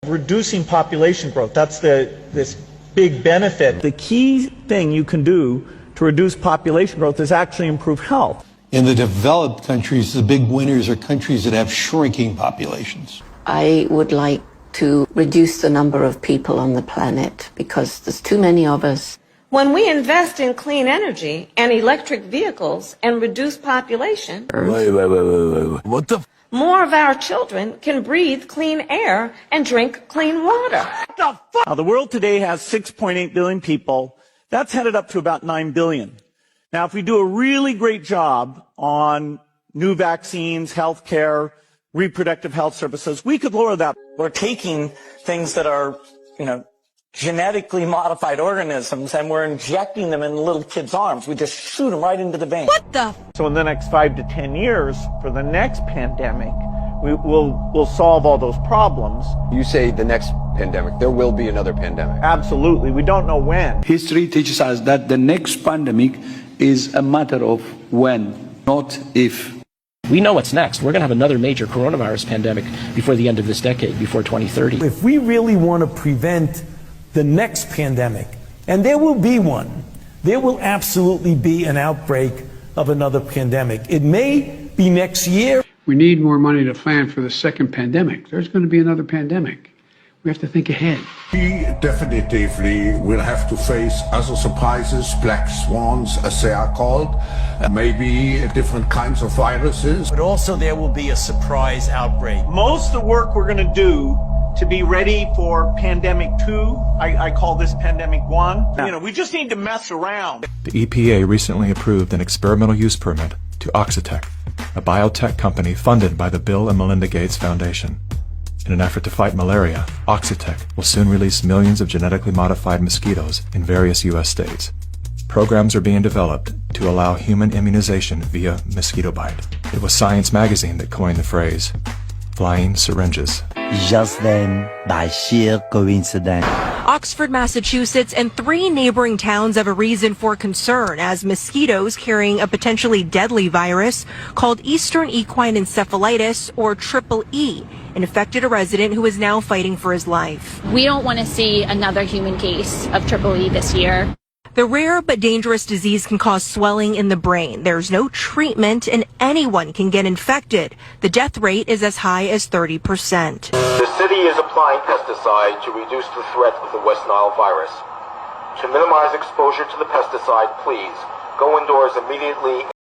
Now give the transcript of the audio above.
Reducing population growth, that's this big benefit. The key thing you can do to reduce population growth is actually improve health. In the developed countries, the big winners are countries that have shrinking populations. I would like to reduce the number of people on the planet because there's too many of us. When we invest in clean energy and electric vehicles and reduce population, Wait. What the? More of our children can breathe clean air and drink clean water. What the fuck? Now, the world today has 6.8 billion people. That's headed up to about 9 billion. Now, if we do a really great job on new vaccines, healthcare, reproductive health services, we could lower that. We're taking things that are, genetically modified organisms, and we're injecting them in little kids' arms. We just shoot them right into the vein. What the? So in the next 5 to 10 years, for the next pandemic, we'll solve all those problems. You say the next pandemic, there will be another pandemic. Absolutely. We don't know when. History teaches us that the next pandemic is a matter of when, not if. We know what's next. We're going to have another major coronavirus pandemic before the end of this decade, before 2030. If we really want to prevent the next pandemic, and there will be one, there will absolutely be an outbreak of another pandemic. It may be next year. We need more money to plan for the second pandemic. There's going to be another pandemic. We have to think ahead. We definitively will have to face other surprises, black swans, as they are called, maybe different kinds of viruses. But also there will be a surprise outbreak. Most of the work we're going to do to be ready for pandemic 2, I call this pandemic 1. We just need to mess around. The EPA recently approved an experimental use permit to Oxitec, a biotech company funded by the Bill and Melinda Gates Foundation. In an effort to fight malaria, Oxitec will soon release millions of genetically modified mosquitoes in various U.S. states. Programs are being developed to allow human immunization via mosquito bite. It was Science magazine that coined the phrase, flying syringes. Just then, by sheer coincidence. Oxford, Massachusetts, and 3 neighboring towns have a reason for concern as mosquitoes carrying a potentially deadly virus called Eastern Equine Encephalitis, or Triple E, infected a resident who is now fighting for his life. We don't want to see another human case of Triple E this year. The rare but dangerous disease can cause swelling in the brain. There's no treatment and anyone can get infected. The death rate is as high as 30%. The city is applying pesticide to reduce the threat of the West Nile virus. To minimize exposure to the pesticide, please go indoors immediately